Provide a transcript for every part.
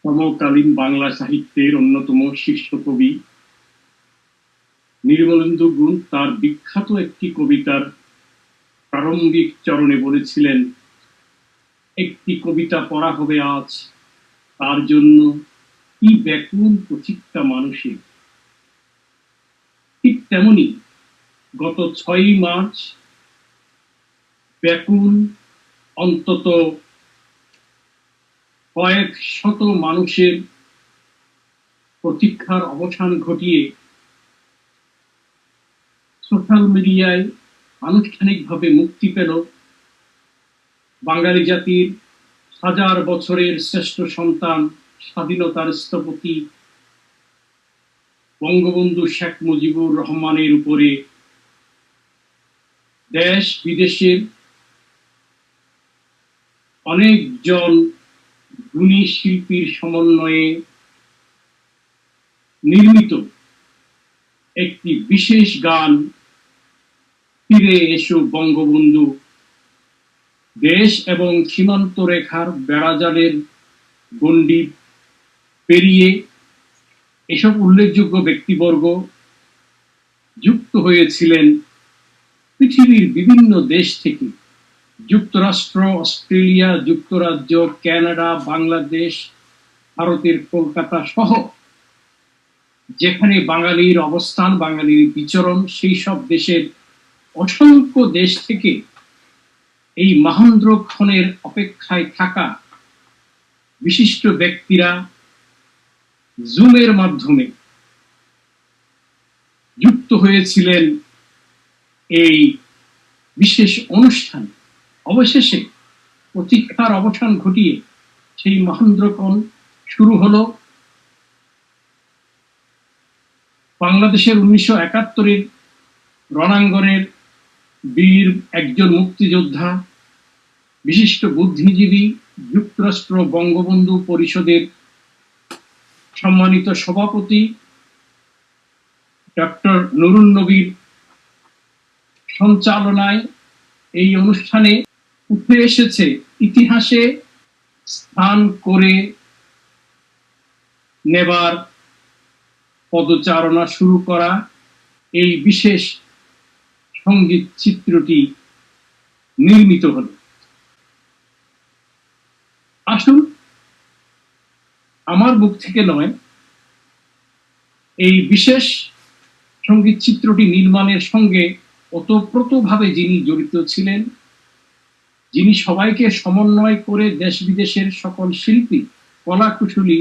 সমকালীন বাংলা সাহিত্যের অন্যতম শীর্ষ কবি নির্মলেন্দু গুণ তার বিখ্যাত একটি কবিতার প্রারম্ভিক চরণে বলেছিলেন, একটি কবিতা পড়া হবে আজ, তার জন্য কি ব্যাকুল প্রতীক্ষা মানুষের। ঠিক তেমনি গত 6ই মার্চ ব্যাকুল অন্তত কয়েক শত মানুষের প্রতীক্ষার অবসান ঘটিয়ে সোশ্যাল মিডিয়ায় আনুষ্ঠানিকভাবে মুক্তি পেল বাঙালি জাতির হাজার বছরের শ্রেষ্ঠ সন্তান, স্বাধীনতার স্থপতি বঙ্গবন্ধু শেখ মুজিবুর রহমানের উপরে দেশ বিদেশের অনেকজন গুণী শিল্পীর সমন্বয়ে নির্মিত একটি বিশেষ গান, ফিরে এসো বঙ্গবন্ধু। দেশ এবং সীমান্ত রেখার বেড়াজালের গণ্ডি পেরিয়ে এসব উল্লেখযোগ্য ব্যক্তিবর্গ যুক্ত হয়েছিলেন পৃথিবীর বিভিন্ন দেশ থেকে। যুক্তরাষ্ট্র, অস্ট্রেলিয়া, যুক্তরাজ্য, কানাডা, বাংলাদেশ, ভারতের কলকাতা সহ যেখানে বাঙালির অবস্থান, বাঙালির বিচরণ, সেই সব দেশের অসংখ্য দেশ থেকে এই মহেন্দ্রক্ষণের অপেক্ষায় থাকা বিশিষ্ট ব্যক্তিরা জুমের মাধ্যমে যুক্ত হয়েছিলেন এই বিশেষ অনুষ্ঠান। অবশেষে প্রতীক্ষার অবসান ঘটিয়ে সেই মহেন্দ্রক্ষণ শুরু হলো। বাংলাদেশের 1971-এর রণাঙ্গনের বীর একজন মুক্তিযোদ্ধা, বিশিষ্ট বুদ্ধিজীবী, যুক্তরাষ্ট্র বঙ্গবন্ধু পরিষদের সম্মানিত সভাপতি ডক্টর নুরুন নবীর সঞ্চালনায় এই অনুষ্ঠানে উঠে এসেছে ইতিহাসে স্থান করে নেবার পদচারণা শুরু করা এই বিশেষ সঙ্গীত চিত্রটি নির্মিত হল। আসুন, আমার মুখ থেকে নয়, এই বিশেষ সঙ্গীত চিত্রটি নির্মাণের সঙ্গে ওতপ্রোতভাবে যিনি জড়িত ছিলেন, যিনি সবাইকে সমন্বয় করে দেশ বিদেশের সকল শিল্পী, কলাকুশলী,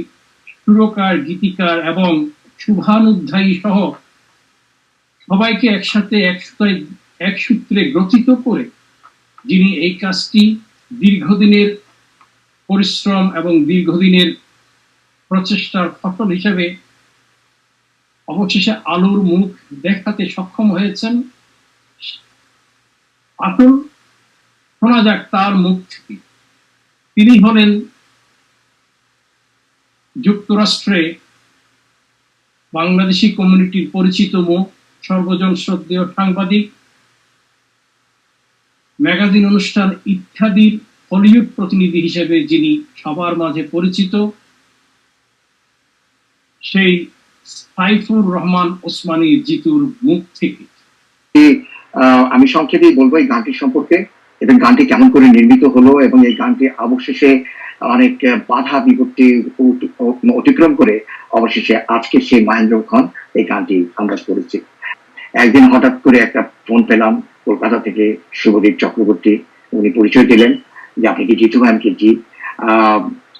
সুরকার, গীতিকার এবং শুভানুধ্যায়ী সহ সবাইকে একসাথে এক সূত্রে গ্রথিত করে যিনি এই কাজটি দীর্ঘদিনের পরিশ্রম এবং দীর্ঘদিনের প্রচেষ্টার ফসল হিসেবে অবশেষে আলোর মুখ দেখাতে সক্ষম হয়েছেন। আসুন শোনা যাক তার মুখ থেকে। তিনি হলেন যুক্তরাষ্ট্রে বাংলাদেশি কমিউনিটির পরিচিত মুখ, সর্বজন শ্রদ্ধেয় সাংবাদিক, ম্যাগাজিন অনুষ্ঠান ইত্যাদির হলিউড প্রতিনিধি হিসেবে যিনি সবার মাঝে পরিচিত, সেই সাইফুর রহমান ওসমানী জিতুর মুখ থেকে। আমি সংক্ষেপে বলবো এই গানটি সম্পর্কে এবং গানটি কেমন করে নির্মিত হলো, এবং এই গানটি অবশেষে অনেক বাধা বিপত্তি অতিক্রম করে অবশেষে আজকে সেই মহেন্দ্রক্ষণ এই গানটি আমরা করেছি। একদিন হঠাৎ করে একটা ফোন পেলাম কলকাতা থেকে, শুভদীপ চক্রবর্তী। উনি পরিচয় দিলেন যে আপনি কি জিতু? আমি কি জি,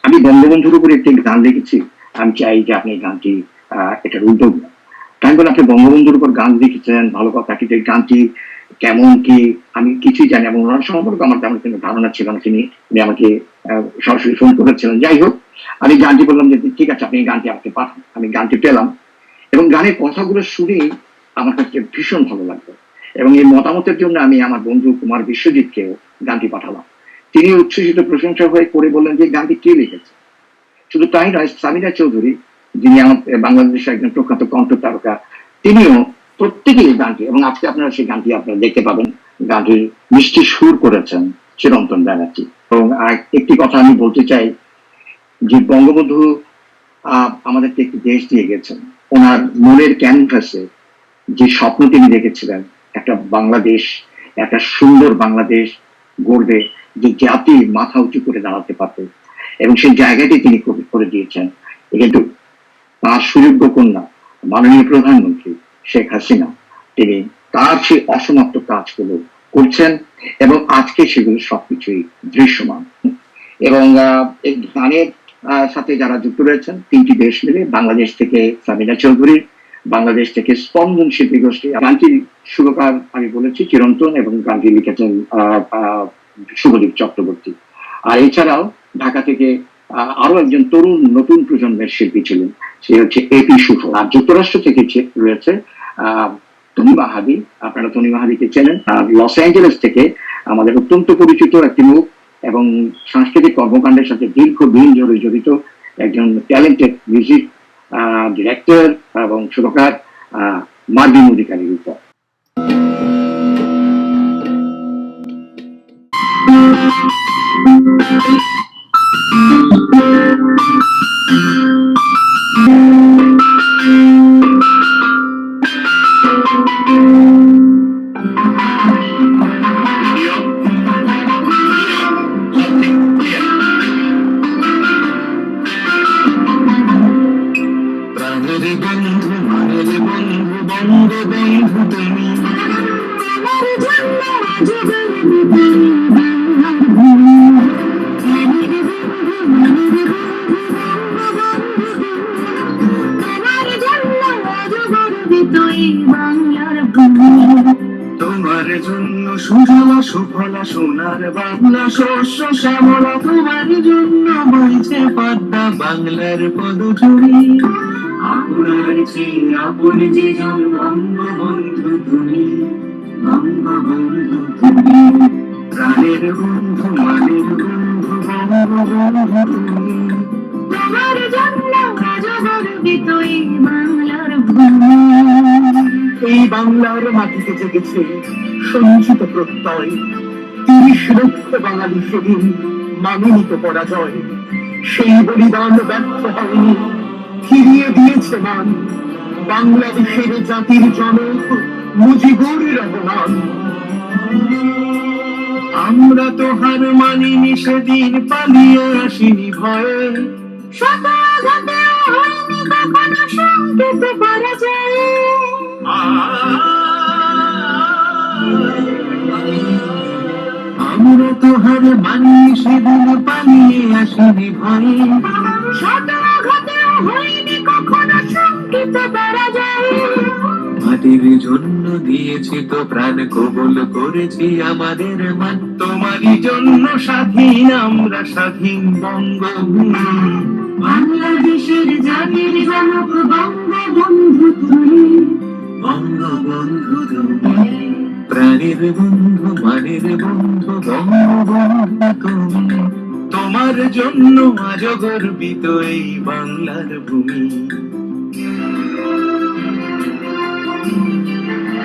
আমি বঙ্গবন্ধুর উপরে একটি গান লিখেছি, আমি চাই যে আপনি এই গানটি এটার উদ্যোগ নেন। তাই বলে আপনি বঙ্গবন্ধুর উপর গান লিখেছেন, ভালো কথা, কিন্তু এই গানটি কেমন কি আমি কিছুই জানি, এবং ওনার সম্পর্কে আমার তেমন কোনো ধারণা ছিল না। তিনি আমাকে সরাসরি ফোন করেছিলেন। যাই হোক, আমি গানটি বললাম যে ঠিক আছে, আপনি এই গানটি আমাকে পাঠান। আমি গানটি পেলাম এবং গানের কথাগুলো শুনে আমার কাছে ভীষণ ভালো লাগলো, এবং এই মতামতের জন্য আমি আমার বন্ধু কুমার বিশ্বজিৎকেও গানটি পাঠালাম। তিনি উচ্ছ্বসিত প্রশংসা হয়ে করে বললেন যে গানটি কে লিখেছে। শুধু তাই নয়, সামিরা চৌধুরী, যিনি আমার বাংলাদেশের একজন প্রখ্যাত কণ্ঠ তারকা, তিনিও প্রত্যেকেই গানটি, এবং আজকে আপনারা সেই গানটি আপনারা দেখতে পাবেন, গানটির মিষ্টি সুর করেছেন চিরন্তন ব্যানার্জি। এবং একটি কথা আমি বলতে চাই যে বঙ্গবন্ধু আমাদেরকে একটি দেশ দিয়ে গেছেন। ওনার মনের ক্যানভাসে যে স্বপ্ন তিনি দেখেছিলেন, একটা বাংলাদেশ, একটা সুন্দর বাংলাদেশ গড়বে, যে জাতি মাথা উঁচু করে দাঁড়াতে পারবে, এবং সেই জায়গাটি তিনি করে দিয়েছেন। কিন্তু তার সুযোগ্য কন্যা মাননীয় প্রধানমন্ত্রী শেখ হাসিনা, তিনি তার সেই অসমাপ্ত কাজগুলো করছেন, এবং আজকে সেগুলো সবকিছুই দৃশ্যমান। এবং এই গানের সাথে যারা যুক্ত রয়েছেন, তিনটি দেশ মিলে, বাংলাদেশ থেকে সামিনা চৌধুরী, বাংলাদেশ থেকে স্পন্দন শিল্পী গোষ্ঠী। গানটির সুরকার আমি বলেছি চিরন্তন, এবং গানটি লিখেছেন শুভদীপ চক্রবর্তী। আর এছাড়াও ঢাকা থেকে আরো একজন তরুণ নতুন প্রজন্মের শিল্পী ছিলেন, সে হচ্ছে এপি শুভ। আর যুক্তরাষ্ট্র থেকে রয়েছে তনি মাহাদি, আপনারা তনি মাহাদিকে চেনেন। লস অ্যাঞ্জেলেস থেকে আমাদের অত্যন্ত পরিচিত একটি মুখ এবং সাংস্কৃতিক কর্মকাণ্ডের সাথে দীর্ঘদিন ধরে জড়িত একজন ট্যালেন্টেড মিউজিক ডিরেক্টর এবং সুরকার মার্জিন অধিকারীর উপর। তোমার জন্য সুজলা সুফলা সোনার বাংলা, শস্য শ্যামলা তোমার জন্য বইছে পদ্মা বাংলার পদধূলি। আপনার চেয়ে আপন যে জন বঙ্গবন্ধু তুমি, বঙ্গবন্ধু তুমি, প্রাণের বন্ধু মানের বন্ধু বঙ্গবন্ধু তুমি। তোমার জন্য আজ গর্বিত এই বাংলার ভূমি। এই বাংলার মাটিতে জেগেছে সঞ্চিত প্রত্যয়, ৩০ লক্ষ বাঙালি সেদিন মানেনি তো পরাজয়। সেই বলিদান ব্যর্থ হয়নি, ফিরিয়ে দিয়েছে মান বাংলাদেশের জাতির জনক মুজিবুর রহমান। আমরা তো হার মানিনি সেদিন, পালিয়ে আসিনি ভয়ে, শতাঘাতে হয়নি কখনো সংকেত পরাজয়। আমরা তো হার মানিনি সেদিন, পালিয়ে আসিনি ভয়ে, শতাঘাতে হয়নি কখনো সংকেত পরাজয়। মাটির জন্য দিয়েছি তো প্রাণ, কবুল করেছি আমাদের মান, তোমারই জন্য স্বাধীন আমরা, স্বাধীন বঙ্গভূমি। বাংলাদেশের জাতির জনক বঙ্গবন্ধু তুমি, বঙ্গবন্ধু তুমি, প্রাণের বন্ধু মানের বন্ধু বঙ্গবন্ধু তুমি। তোমার জন্য আজ গর্বিত এই বাংলার ভূমি।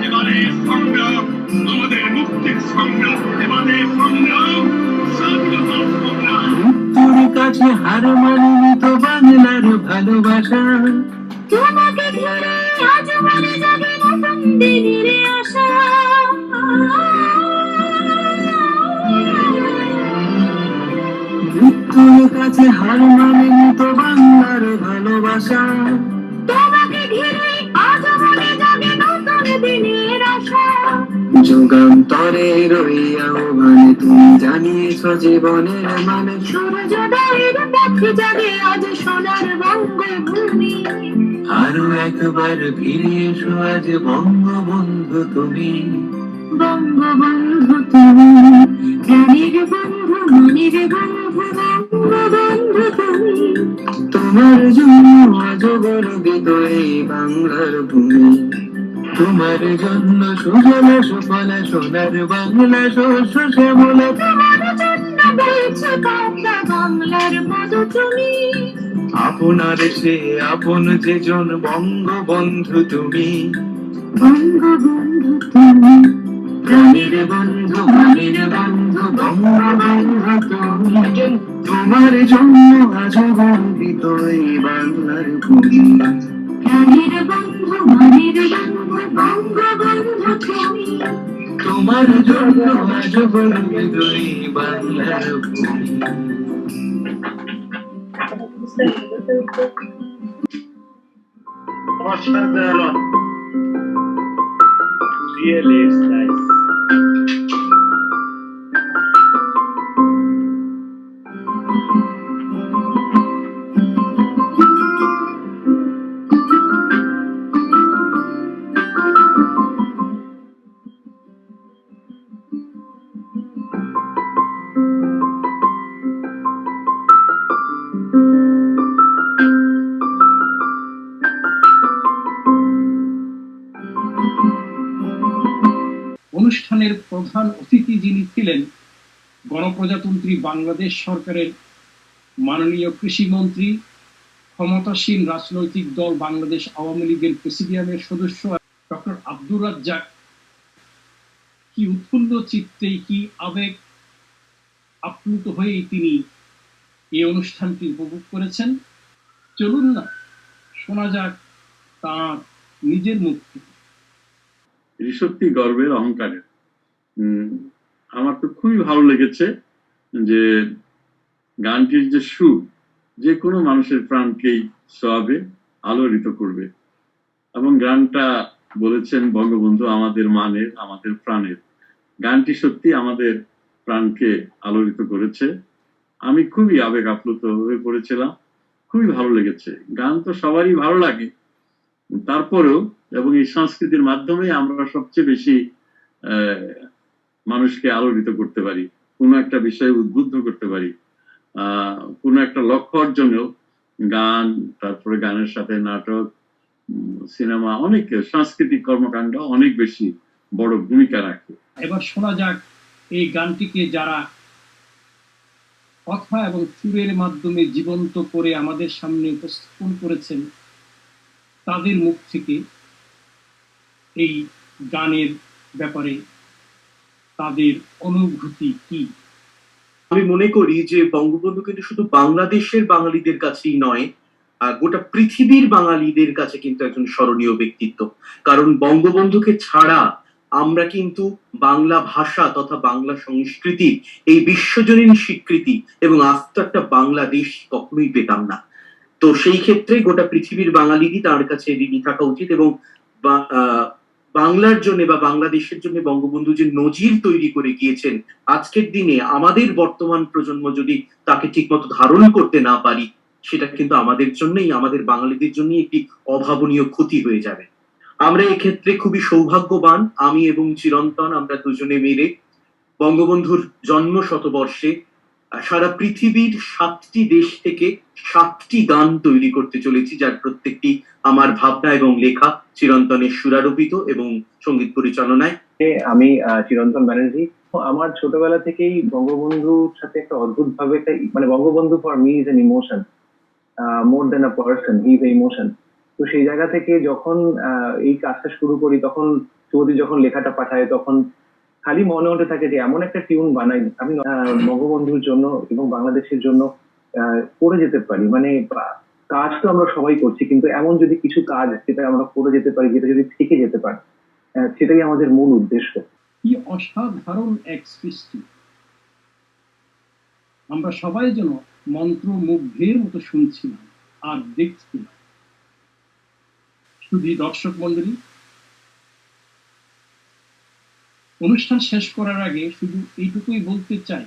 এবারের সংগ্রাম আমাদের মুক্তির সংগ্রাম, এবারের সংগ্রাম স্বাধীনতার সংগ্রাম। মৃত্যুর কাছে হার মানিনি তো বাংলার ভালোবাসা, তোমাকে ঘিরে আজ মনে জাগে নতুন দিনের আশা। মৃত্যুর কাছে হার মানিনি তো বাংলার ভালোবাসা, তোমাকে ঘিরে আজ মনে জাগে নতুন দিনের আশা। যুগান্তরে রইয়াও মানে তুমি জানিয়েছ জীবনের মানে, সূর্যোদয়ের পথে জাগে আজ সোনার বঙ্গভূমি। আরো একবার ফিরে এসো আজ বঙ্গবন্ধু তুমি, বঙ্গবন্ধু তুমি, প্রাণের বন্ধু মানের বন্ধু বঙ্গবন্ধু তুমি। তোমার জন্য আজ গর্বিত এই বাংলার ভূমি। তোমার জন্য সুজলা সুফলা সোনার বাংলা, শস্য শ্যামলা তোমার জন্য বইছে পদ্মা বাংলার পদধূলি। আপনার সে আপন যে জন বঙ্গবন্ধু তুমি, বঙ্গবন্ধু তুমি, প্রাণের বন্ধু মানের বন্ধু বঙ্গবন্ধু তুমি, তোমার জন্য আজ গর্বিত এই বাংলার ভূমি। প্রাণের বন্ধু মানের বন্ধু বঙ্গবন্ধু তুমি, তোমার জন্য আজ গর্বিত এই বাংলার ভূমি। অসাধারণ, really it's nice. অনুষ্ঠানের প্রধান অতিথি যিনি ছিলেন গণপ্রজাতন্ত্রী বাংলাদেশ সরকারের মাননীয় কৃষিমন্ত্রী, ক্ষমতাসীন রাজনৈতিক দল বাংলাদেশ আওয়ামী লীগের প্রেসিডিয়ামের সদস্য ডক্টর আব্দুর রাজ্জাক। কি উৎফুল্ল চিত্তে, কি আবেগ আপ্লুত হয়েই তিনি এই অনুষ্ঠানটি উপভোগ করেছেন। চলুন না শোনা যাক তার নিজের মুখ থেকে। এটি সত্যি গর্বের, অহংকারের। আমার তো খুবই ভালো লেগেছে যে গানটির যে সুর যে কোনো মানুষের প্রাণকেই ছোঁয়াবে, আলোড়িত করবে। এবং গানটা বলেছেন বঙ্গবন্ধু আমাদের মানের, আমাদের প্রাণের। গানটি সত্যি আমাদের প্রাণকে আলোড়িত করেছে। আমি খুবই আবেগ আপ্লুত হয়ে পড়েছিলাম, খুবই ভালো লেগেছে। গান তো সবারই ভালো লাগে, তারপরেও এবং এই সংস্কৃতির মাধ্যমে আমরা সবচেয়ে বেশি মানুষকে আলোড়িত করতে পারি, কোনো একটা বিষয়ে উদ্বুদ্ধ করতে পারি, কোনো একটা লক্ষ্য অর্জনেও গান, তারপরে গানের সাথে নাটক, সিনেমা, অনেক সাংস্কৃতিক কর্মকাণ্ড অনেক বেশি বড় ভূমিকা রাখে। এবার শোনা যাক এই গানটিকে যারা কথা এবং সুরের মাধ্যমে জীবন্ত করে আমাদের সামনে উপস্থাপন করেছেন তাদের মুখ থেকে এই গানের ব্যাপারে তাদের অনুভূতি কি। আমি মনে করি যে বঙ্গবন্ধু কিন্তু শুধু বাংলাদেশের বাঙালিদের কাছেই নয়, গোটা পৃথিবীর বাঙালিদের কাছে কিন্তু একজন স্মরণীয় ব্যক্তিত্ব। কারণ বঙ্গবন্ধুকে ছাড়া আমরা কিন্তু বাংলা ভাষা তথা বাংলা সংস্কৃতি, এই বিশ্বজনীন স্বীকৃতি এবং আস্ত একটা বাংলাদেশ কখনোই পেতাম না। তো সেই ক্ষেত্রে গোটা পৃথিবীর বাঙালিরই তার কাছে ঋণী থাকা উচিত। এবং বাংলার জন্য বা বাংলাদেশের জন্য বঙ্গবন্ধু যে নজির তৈরি করে গিয়েছেন, আজকের দিনে আমাদের বর্তমান প্রজন্ম যদি তাকে ঠিকমতো ধারণ করতে না পারি, সেটা কিন্তু আমাদের জন্যই, আমাদের বাঙালিদের জন্যই একটি অভাবনীয় ক্ষতি হয়ে যাবে। আমরা এক্ষেত্রে খুবই সৌভাগ্যবান, আমি এবং চিরন্তন, আমরা দুজনে মিলে বঙ্গবন্ধুর জন্ম শতবর্ষে সারা পৃথিবীর 7টি দেশ থেকে 7টি গান তৈরি করতে চলেছি, যার প্রত্যেকটি আমার ভাবনা এবং লেখা, চিরন্তনের সুরারোপিত এবং সঙ্গীত পরিচালনায়। আমি চিরন্তন ব্যানার্জি। আমার ছোটবেলা থেকেই বঙ্গবন্ধুর সাথে একটা অদ্ভুত ভাবে একটা, মানে Bangabandhu for me is an emotion, more than a person, he is a emotion. তো সেই জায়গা থেকে যখন এই কাজটা শুরু করি, তখন চৌধুরী যখন লেখাটা পাঠায়, তখন খালি মনে হতে থাকে যে এমন একটা টিউন বানাই আমি বঙ্গবন্ধুর জন্য এবং বাংলাদেশের জন্য করে যেতে পারি। মানে কাজ তো আমরা সবাই করছি, কিন্তু এমন যদি কিছু কাজ যেটা আমরা করে যেতে পারি, যেটা যদি থেকে যেতে পারে, সেটাই আমাদের মূল উদ্দেশ্য। কি অসাধারণ এক সৃষ্টি! আমরা সবাই যেন মন্ত্রমুগ্ধের মতো শুনছিলাম আর দেখছিলাম। শুধু দর্শক মন্ডলী, অনুষ্ঠান শেষ করার আগে শুধু এইটুকুই বলতে চাই,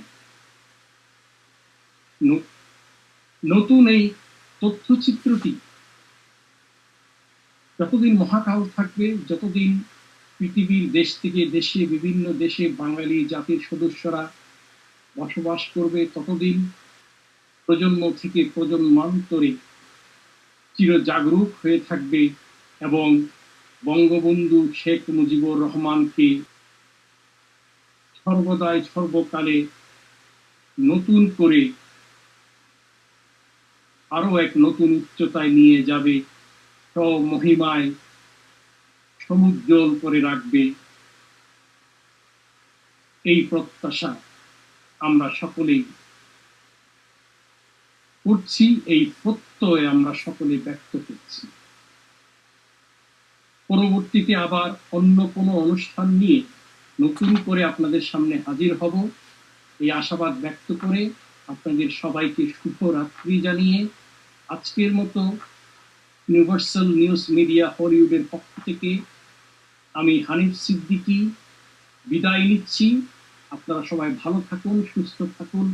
নতুন এই তথ্যচিত্রটি যতদিন মহাকাল থাকবে, যতদিন পৃথিবীর দেশ থেকে দেশে, বিভিন্ন দেশে বাঙালি জাতির সদস্যরা বসবাস করবে, ততদিন প্রজন্ম থেকে প্রজন্মান্তরে চিরজাগরুক হয়ে থাকবে এবং বঙ্গবন্ধু শেখ মুজিবুর রহমানকে সর্বদাই সর্বকালে নতুন করে আরো এক নতুন উচ্চতায় নিয়ে যাবে, স্বমহিমায় সমুজ্জ্বল করে রাখবে। এই প্রত্যাশা আমরা সকলেই করছি, এই প্রত্যয় আমরা সকলে ব্যক্ত করছি। পরবর্তীতে আবার অন্য কোনো অনুষ্ঠান নিয়ে নতুন করে আপনাদের সামনে হাজির হব এই আশাবাদ ব্যক্ত করে আপনাদের সবাইকে শুভরাত্রি জানিয়ে আজকের মতো ইউনিভার্সাল নিউজ মিডিয়া হলিউডের পক্ষ থেকে আমি হানিফ সিদ্দিকী বিদায় নিচ্ছি। আপনারা সবাই ভালো থাকুন, সুস্থ থাকুন,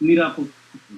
নিরাপদ থাকুন।